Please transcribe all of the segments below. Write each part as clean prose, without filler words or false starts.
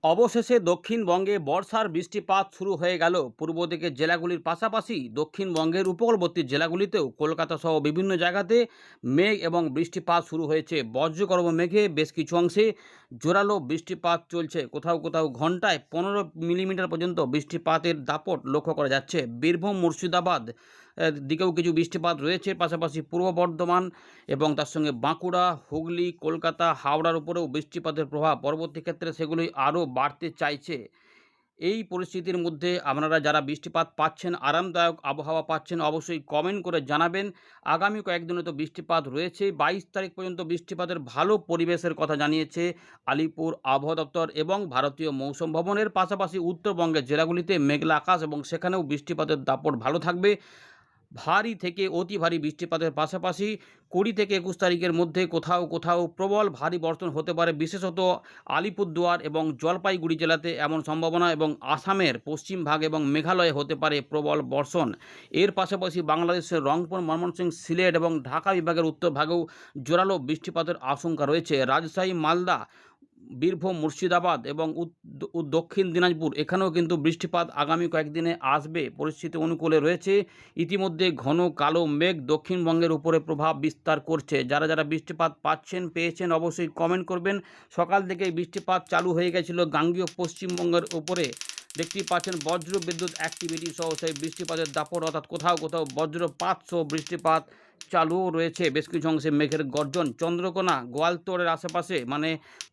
অবশেষে দক্ষিণবঙ্গে বর্ষার বৃষ্টিপাত শুরু হয়ে গেল। পূর্ব দিকের জেলাগুলির পাশাপাশি দক্ষিণবঙ্গের উপকূলবর্তী জেলাগুলিতেও কলকাতা সহ বিভিন্ন জায়গাতে মেঘ এবং বৃষ্টিপাত শুরু হয়েছে। বজ্রগর্ভ মেঘে বেশ কিছু অংশে জোরালো বৃষ্টিপাত চলছে। কোথাও কোথাও ঘন্টায় 15 মিলিমিটার পর্যন্ত বৃষ্টিপাতের দাপট লক্ষ্য করা যাচ্ছে। বীরভূম, মুর্শিদাবাদ দিকেও কিছু বৃষ্টিপাত রয়েছে। পাশাপাশি পূর্ব বর্ধমান এবং তার সঙ্গে বাঁকুড়া, হুগলি, কলকাতা, হাওড়ার উপরেও বৃষ্টিপাতের প্রভাব পরবর্তী ক্ষেত্রে সেগুলি আরও বাড়তে চাইছে। এই পরিস্থিতির মধ্যে আপনারা যারা বৃষ্টিপাত পাচ্ছেন, আরামদায়ক আবহাওয়া পাচ্ছেন, অবশ্যই কমেন্ট করে জানাবেন। আগামী কয়েকদিনে তো বৃষ্টিপাত রয়েছে। 22 তারিখ পর্যন্ত বৃষ্টিপাতের ভালো পরিবেশের কথা জানিয়েছে আলিপুর আবহাওয়া দপ্তর এবং ভারতীয় মৌসুম ভবনের। পাশাপাশি উত্তরবঙ্গের জেলাগুলিতে মেঘলা আকাশ এবং সেখানেও বৃষ্টিপাতের দাপট ভালো থাকবে। ভারী থেকে অতি ভারী বৃষ্টিপাতের পাশাপাশি 20 থেকে 21 তারিখের মধ্যে কোথাও কোথাও প্রবল ভারী বর্ষণ হতে পারে। বিশেষত আলিপুরদুয়ার এবং জলপাইগুড়ি জেলাতে এমন সম্ভাবনা, এবং আসামের পশ্চিম ভাগ এবং মেঘালয়ে হতে পারে প্রবল বর্ষণ। এর পাশাপাশি বাংলাদেশের রংপুর, ময়মনসিংহ, সিলেট এবং ঢাকা বিভাগের উত্তর ভাগেও জোরালো বৃষ্টিপাতের আশঙ্কা রয়েছে। রাজশাহী, মালদা, বীরভূম, মুর্শিদাবাদ এবং দক্ষিণ দিনাজপুর এখানেও কিন্তু বৃষ্টিপাত আগামী কয়েকদিনে আসবে, পরিস্থিতি অনুকূলে রয়েছে। ইতিমধ্যে ঘন কালো মেঘ দক্ষিণবঙ্গের উপরে প্রভাব বিস্তার করছে। যারা যারা বৃষ্টিপাত পেয়েছেন অবশ্যই কমেন্ট করবেন। সকাল থেকেই বৃষ্টিপাত চালু হয়ে গেছিল গাঙ্গেয় পশ্চিমবঙ্গের উপরে। দেখতেই পাচ্ছেন বজ্র বিদ্যুৎ অ্যাক্টিভিটি সহ সেই বৃষ্টিপাতের দাপট, অর্থাৎ কোথাও কোথাও বজ্রপাত সহ বৃষ্টিপাত চালুও রয়েছে। বেশ কিছু অংশে মেঘের গর্জন। চন্দ্রকোনা, গোয়ালতোড়ের আশেপাশে মানে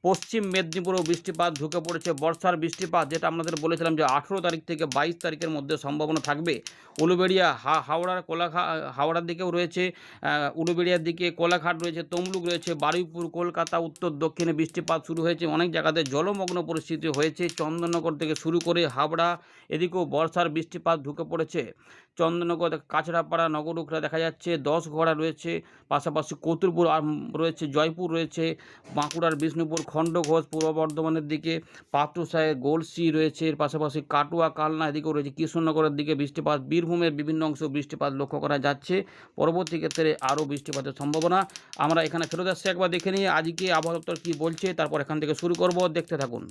পশ্চিম মেদিনীপুরেও বৃষ্টিপাত ঢুকে পড়েছে। বর্ষার বৃষ্টিপাত যেটা আপনাদের বলেছিলাম যে 18 তারিখ থেকে 22 তারিখের মধ্যে সম্ভাবনা থাকবে। উলুবেড়িয়া, হাওড়ার হাওড়ার দিকেও রয়েছে, উলুবেড়িয়ার দিকে কোলাঘাট রয়েছে, তমলুক রয়েছে, বারুইপুর, কলকাতা উত্তর দক্ষিণে বৃষ্টিপাত শুরু হয়েছে। অনেক জায়গাতে জলমগ্ন পরিস্থিতি হয়েছে। চন্দননগর থেকে শুরু করে হাবড়া এদিকেও বর্ষার বৃষ্টিপাত ঢুকে পড়েছে। চন্দননগর, কাঁচরাপাড়া, নগরুকরা দেখা যাচ্ছে, 10ঘড়া রয়েছে, পাশাপাশি কতুলপুর রয়েছে, জয়পুর রয়েছে, বাঁকুড়ার বিষ্ণুপুর, খণ্ডঘোষ, পূর্ব বর্ধমানের দিকে পাত্রসায়, গলসি রয়েছে। এর পাশাপাশি কাটুয়া, কালনা এদিকেও রয়েছে। কৃষ্ণনগরের দিকে বৃষ্টিপাত, বীরভূমের বিভিন্ন অংশ বৃষ্টিপাত লক্ষ্য করা যাচ্ছে। পরবর্তী ক্ষেত্রে আরও বৃষ্টিপাতের সম্ভাবনা। আমরা এখানে ফেরত আসছি, একবার দেখে নিয়ে আজকে আবহাওয়া দপ্তর কী বলছে, তারপর এখান থেকে শুরু করব, দেখতে থাকুন।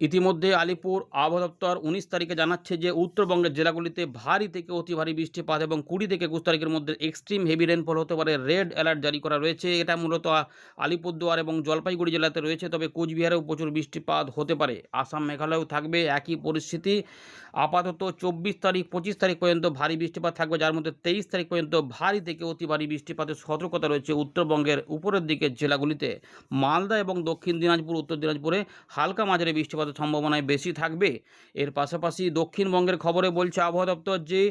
ইতিমধ্যে আলিপুর আবহাওয়া দপ্তর 19 তারিখে জানাচ্ছে যে উত্তরবঙ্গের জেলাগুলিতে ভারী থেকে অতি ভারী বৃষ্টিপাত এবং 20 থেকে 21 তারিখের মধ্যে এক্সট্রিম হেভি রেনফল হতে পারে। রেড অ্যালার্ট জারি করা রয়েছে। এটা মূলত আলিপুরদুয়ার এবং জলপাইগুড়ি জেলাতে রয়েছে, তবে কোচবিহারেও প্রচুর বৃষ্টিপাত হতে পারে। আসাম, মেঘালয়েও থাকবে একই পরিস্থিতি। আপাতত 24 তারিখ 25 তারিখ পর্যন্ত ভারী বৃষ্টিপাত থাকবে, যার মধ্যে 23 তারিখ পর্যন্ত ভারী থেকে অতি ভারী বৃষ্টিপাতের সতর্কতা রয়েছে উত্তরবঙ্গের উপরের দিকের জেলাগুলিতে। মালদা এবং দক্ষিণ দিনাজপুর, উত্তর দিনাজপুরে হালকা মাঝারি বৃষ্টিপাতের সম্ভাবনায় বেশি থাকবে। এর পাশাপাশি দক্ষিণবঙ্গের খবরে বলছে আবহাওয়া দপ্তর যে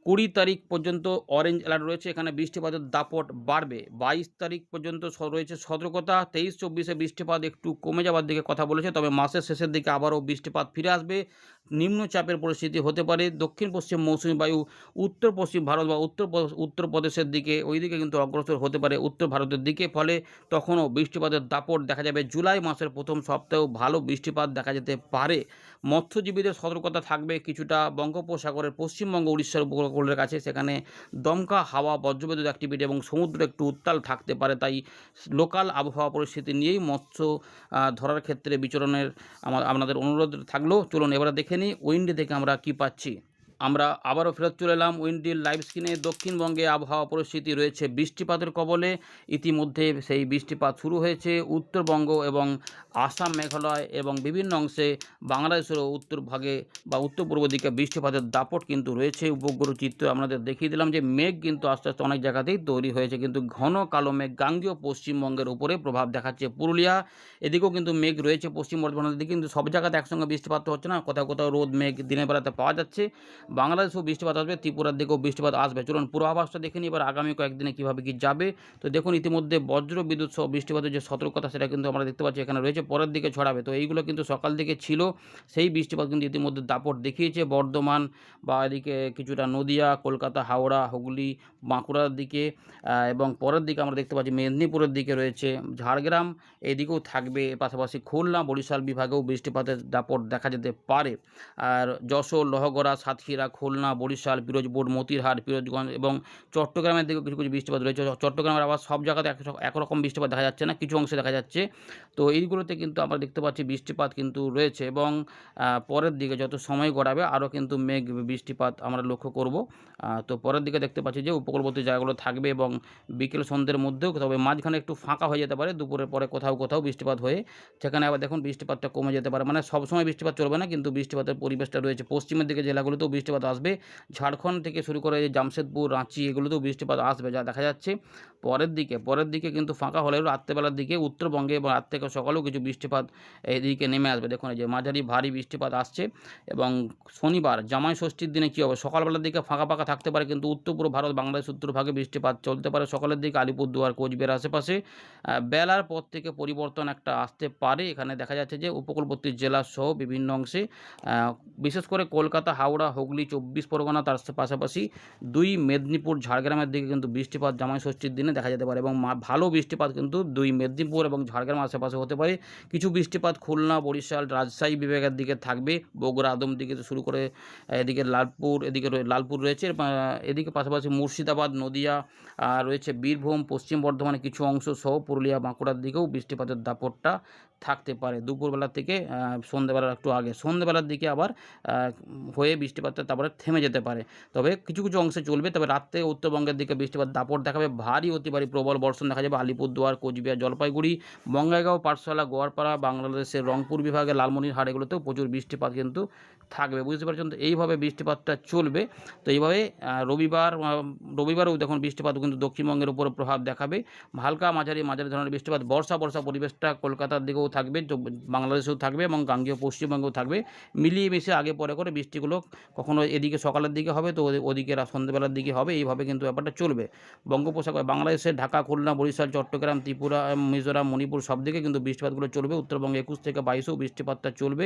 20 তারিখ পর্যন্ত অরেঞ্জ অ্যালার্ট রয়েছে, এখানে বৃষ্টিপাতের দাপট বাড়বে। 22 তারিখ পর্যন্ত রয়েছে সতর্কতা। 23-24-এ বৃষ্টিপাত একটু কমে যাওয়ার দিকে কথা বলেছে, তবে মাসের শেষের দিকে আবারও বৃষ্টিপাত ফিরে আসবে। নিম্নচাপের পরিস্থিতি হতে পারে। দক্ষিণ পশ্চিম মৌসুমী বায়ু উত্তর পশ্চিম ভারত বা উত্তরপ্রদেশের দিকে, ওই দিকে কিন্তু অগ্রসর হতে পারে উত্তর ভারতের দিকে। ফলে তখনও বৃষ্টিপাতের দাপট দেখা যাবে। জুলাই মাসের প্রথম সপ্তাহেও ভালো বৃষ্টিপাত দেখা যেতে পারে। মৎস্যজীবীদের সতর্কতা থাকবে কিছুটা। বঙ্গোপসাগরের পশ্চিমবঙ্গ, উড়িষ্যার উপকূলের কাছে সেখানে দমকা হাওয়া, বজ্রবিদ্যুৎ অ্যাক্টিভিটি এবং সমুদ্র একটু উত্তাল থাকতে পারে। তাই লোকাল আবহাওয়া পরিস্থিতি নিয়েই মৎস্য ধরার ক্ষেত্রে বিচরণের আপনাদের অনুরোধ থাকলো। চলুন এবারে দেখে নিই উইন্ডি থেকে আমরা কি পাচ্ছি। আমরা আবারও ফেরত চলে এলাম উইন্ডির লাইভ স্ক্রিনে। দক্ষিণবঙ্গে আবহাওয়া পরিস্থিতি রয়েছে বৃষ্টিপাতের কবলে। ইতিমধ্যে সেই বৃষ্টিপাত শুরু হয়েছে উত্তরবঙ্গ এবং আসাম, মেঘালয় এবং বিভিন্ন অংশে বাংলাদেশেরও উত্তর ভাগে বা উত্তর পূর্ব দিকে বৃষ্টিপাতের দাপট কিন্তু রয়েছে। উপগ্রহ চিত্র আপনাদের দেখিয়ে দিলাম যে মেঘ কিন্তু আস্তে আস্তে অনেক জায়গাতেই তৈরি হয়েছে, কিন্তু ঘন কালো মেঘ গাঙ্গেয় পশ্চিমবঙ্গের উপরে প্রভাব দেখাচ্ছে। পুরুলিয়া এদিকেও কিন্তু মেঘ রয়েছে, পশ্চিম বর্ধমানের দিকে, কিন্তু সব জায়গাতে একসঙ্গে বৃষ্টিপাত হচ্ছে না। কোথাও কোথাও রোদ মেঘ দিনের বেলাতে পাওয়া যাচ্ছে। বাংলাদেশেও বৃষ্টিপাত আসবে, ত্রিপুরার দিকেও বৃষ্টিপাত আসবে। চলুন পূর্বাভাসটা দেখে নিই এবার আগামী কয়েকদিনে কীভাবে কী যাবে। তো দেখুন ইতিমধ্যে বজ্র বিদ্যুৎ সহ বৃষ্টিপাতের যে সতর্কতা সেটা কিন্তু আমরা দেখতে পাচ্ছি এখানে রয়েছে, পরের দিকে ছড়াবে। তো এইগুলো কিন্তু সকাল দিকে ছিল, সেই বৃষ্টিপাত কিন্তু ইতিমধ্যে দাপট দেখিয়েছে বর্ধমান বা এদিকে কিছুটা নদিয়া, কলকাতা, হাওড়া, হুগলি, বাঁকুড়ার দিকে, এবং পরের দিকে আমরা দেখতে পাচ্ছি মেদিনীপুরের দিকে রয়েছে, ঝাড়গ্রাম এদিকেও থাকবে। পাশাপাশি খুলনা, বরিশাল বিভাগেও বৃষ্টিপাতের দাপট দেখা যেতে পারে। আর যশোর, লোহগড়া, সাতক্ষীরা সাতক্ষীরা, খুলনা, বরিশাল, পিরোজপুর, মতিরহাট, পিরোজগঞ্জ এবং চট্টগ্রামের দিকেও কিছু কিছু বৃষ্টিপাত রয়েছে। চট্টগ্রামের আবার সব জায়গাতে একরকম বৃষ্টিপাত দেখা যাচ্ছে না, কিছু অংশে দেখা যাচ্ছে। তো এইগুলোতে কিন্তু আমরা দেখতে পাচ্ছি বৃষ্টিপাত কিন্তু রয়েছে এবং পরের দিকে যত সময় গড়াবে আরও কিন্তু মেঘ বৃষ্টিপাত আমরা লক্ষ্য করব। তো পরের দিকে দেখতে পাচ্ছি যে উপকূলবর্তী জায়গাগুলো থাকবে এবং বিকেল সন্ধ্যের মধ্যেও, তবে মাঝখানে একটু ফাঁকা হয়ে যেতে পারে দুপুরের পরে কোথাও কোথাও বৃষ্টিপাত হয়ে, সেখানে আবার দেখুন বৃষ্টিপাতটা কমে যেতে পারে। মানে সবসময় বৃষ্টিপাত চলবে না, কিন্তু বৃষ্টিপাতের পরিবেশটা রয়েছে। পশ্চিমের দিকে জেলাগুলোতেও বৃষ্টিপাত আসবে, ঝাড়খণ্ড থেকে শুরু করে জামশেদপুর, রাঁচি এগুলোতেও বৃষ্টিপাত আসবে যা দেখা যাচ্ছে। পরের দিকে কিন্তু ফাঁকা হলেও রাত্রেবেলার দিকে উত্তরবঙ্গে এবং রাত থেকে সকালেও কিছু বৃষ্টিপাত এদিকে নেমে আসবে। দেখুন এই যে মাঝারি ভারী বৃষ্টিপাত আসছে। এবং শনিবার জামাই ষষ্ঠীর দিনে কী হবে, সকালবেলার দিকে ফাঁকা ফাঁকা থাকতে পারে, কিন্তু উত্তর পূর্ব ভারত, বাংলাদেশ উত্তরভাগে বৃষ্টিপাত চলতে পারে সকালের দিকে, আলিপুরদুয়ার, কোচবিহার আশেপাশে। বেলার পর থেকে পরিবর্তন একটা আসতে পারে। এখানে দেখা যাচ্ছে যে উপকূলবর্তী জেলাসহ বিভিন্ন অংশে, বিশেষ করে কলকাতা, হাওড়া, হুগলি, 24 পরগনা, তার পাশাপাশি 2 মেদিনীপুর, ঝাড়গ্রামের দিকে কিন্তু বৃষ্টিপাত জামাই ষষ্ঠীর দিনে দেখা যেতে পারে এবং ভালো বৃষ্টিপাত কিন্তু 2 মেদিনীপুর এবং ঝাড়গ্রাম আশেপাশে হতে পারে। কিছু বৃষ্টিপাত খুলনা, বরিশাল, রাজশাহী বিভাগের দিকে থাকবে, বগুড়া, আদম দিকে শুরু করে এদিকে লালপুর রয়েছে, এদিকে পাশাপাশি মুর্শিদাবাদ, নদিয়া রয়েছে, বীরভূম, পশ্চিম বর্ধমানের কিছু অংশ সহ পুরুলিয়া, বাঁকুড়ার দিকেও বৃষ্টিপাতের দাপটটা থাকতে পারে দুপুরবেলা থেকে সন্ধ্যেবেলার একটু আগে। সন্ধ্যেবেলার দিকে আবার হয়ে বৃষ্টিপাতটা তারপরে থেমে যেতে পারে, তবে কিছু কিছু অংশে চলবে। তবে রাত্রে উত্তরবঙ্গের দিকে বৃষ্টিপাত দাপট দেখাবে, ভারী অতি ভারী প্রবল বর্ষণ দেখা যাবে আলিপুরদুয়ার, কোচবিহার, জলপাইগুড়ি, বঙ্গাইগাঁও, পাঠশালা, গোয়ালপাড়া, বাংলাদেশের রংপুর বিভাগে লালমনিরহাট এগুলোতেও প্রচুর বৃষ্টিপাত কিন্তু থাকবে, বুঝতে পারছেন। তো এইভাবে বৃষ্টিপাতটা চলবে। তো এইভাবে রবিবারেও দেখুন বৃষ্টিপাত কিন্তু দক্ষিণবঙ্গের উপরে প্রভাব দেখাবে, হালকা মাঝারি ধরনের বৃষ্টিপাত। বর্ষা পরিবেশটা কলকাতার দিকেও থাকবে, বাংলাদেশেও থাকবে এবং গাঙ্গেয় পশ্চিমবঙ্গেও থাকবে, মিলিয়ে মিশিয়ে আগে পরে করে বৃষ্টিগুলো কখনো এদিকে সকালের দিকে হবে তো ওদিকে সন্ধ্যেবেলার দিকে হবে, এইভাবে কিন্তু ব্যাপারটা চলবে। বঙ্গোপসাগর বাংলাদেশের ঢাকা, খুলনা, বরিশাল, চট্টগ্রাম, ত্রিপুরা, মিজোরাম, মণিপুর সব দিকে কিন্তু বৃষ্টিপাতগুলো চলবে। উত্তরবঙ্গে 21 থেকে 22এও বৃষ্টিপাতটা চলবে,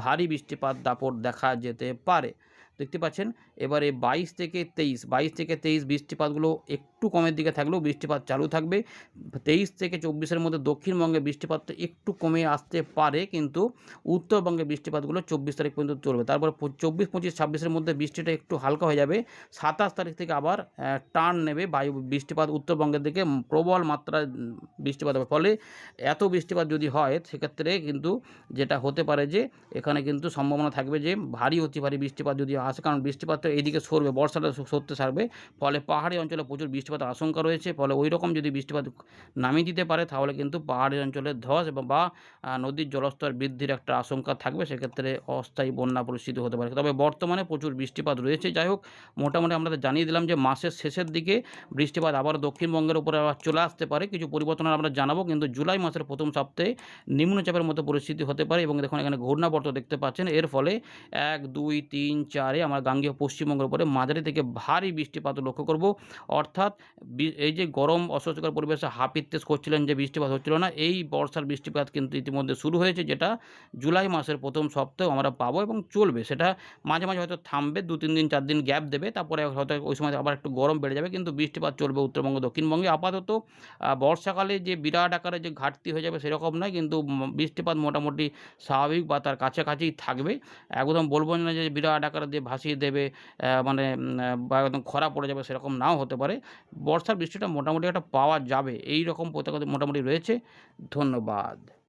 ভারী বৃষ্টিপাত দাপট দেখা যেতে পারে, দেখতে পাচ্ছেন। এবারে 22 থেকে 23 বৃষ্টিপাতগুলো একটু কমের দিকে থাকলেও বৃষ্টিপাত চালু থাকবে। 23 থেকে 24-এর মধ্যে দক্ষিণবঙ্গে বৃষ্টিপাতটা একটু কমে আসতে পারে, কিন্তু উত্তরবঙ্গে বৃষ্টিপাতগুলো 24 তারিখ পর্যন্ত চলবে। তারপর 24, 25, 26-এর মধ্যে বৃষ্টিটা একটু হালকা হয়ে যাবে। 27 তারিখ থেকে আবার টার্ন নেবে বৃষ্টিপাত উত্তরবঙ্গের দিকে, প্রবল মাত্রায় বৃষ্টিপাত হবে। ফলে এত বৃষ্টিপাত যদি হয় সেক্ষেত্রে কিন্তু যেটা হতে পারে যে এখানে কিন্তু সম্ভাবনা থাকবে যে ভারী অতি ভারী বৃষ্টিপাত যদি আসে, কারণ বৃষ্টিপাতটা এইদিকে সরবে, বর্ষাটা সরতে থাকবে, ফলে পাহাড়ি অঞ্চলে প্রচুর বৃষ্টিপাতের আশঙ্কা রয়েছে। ফলে ওই রকম যদি বৃষ্টিপাত নামিয়ে দিতে পারে তাহলে কিন্তু পাহাড়ি অঞ্চলে ধস এবং নদীর জলস্তর বৃদ্ধির একটা আশঙ্কা থাকবে, সেক্ষেত্রে অস্থায়ী বন্যা পরিস্থিতি হতে পারে। তবে বর্তমানে প্রচুর বৃষ্টিপাত রয়েছে। যাই হোক, মোটামুটি আমরা জানিয়ে দিলাম যে মাসের শেষের দিকে বৃষ্টিপাত আবার দক্ষিণবঙ্গের উপরে আবার চলে আসতে পারে, কিছু পরিবর্তন আমরা জানাবো, কিন্তু জুলাই মাসের প্রথম সপ্তাহে নিম্নচাপের মতো পরিস্থিতি হতে পারে। এবং দেখুন এখানে ঘূর্ণাবর্ত দেখতে পাচ্ছেন, এর ফলে 1, 2, 3, 4-এ আমরা গাঙ্গেয় পশ্চিমবঙ্গের উপরে মাঝারি থেকে ভারী বৃষ্টিপাত লক্ষ্য করব। অর্থাৎ এই যে গরম অস্বস্তিকর পরিবেশে হাপিত্তেশ করছিলেন যে বৃষ্টিপাত হচ্ছিল না, এই বর্ষার বৃষ্টিপাত কিন্তু ইতিমধ্যে শুরু হয়েছে, যেটা জুলাই মাসের প্রথম সপ্তাহে আমরা পাবো এবং চলবে। সেটা মাঝে মাঝে হয়তো থামবে, 2-3 দিন 4 দিন গ্যাপ দেবে, তারপরে হয়তো ওই সময় আবার একটু গরম বেড়ে যাবে, কিন্তু বৃষ্টিপাত চলবে উত্তরবঙ্গ, দক্ষিণবঙ্গে। আপাতত বর্ষাকালে যে বিরাট আকারে যে ঘাটতি হয়ে যাবে সেরকম নয়, কিন্তু বৃষ্টিপাত মোটামুটি স্বাভাবিক বা তার কাছাকাছিই থাকবে। একদম বলবো না যে বিরাট আকারে দিয়ে ভাসিয়ে দেবে, মানে বা একদম খরা পড়ে যাবে, সেরকম নাও হতে পারে। বর্ষার বৃষ্টিটা মোটামুটি একটা পাওয়া যাবে, এই রকম মোটামুটি রয়েছে। ধন্যবাদ।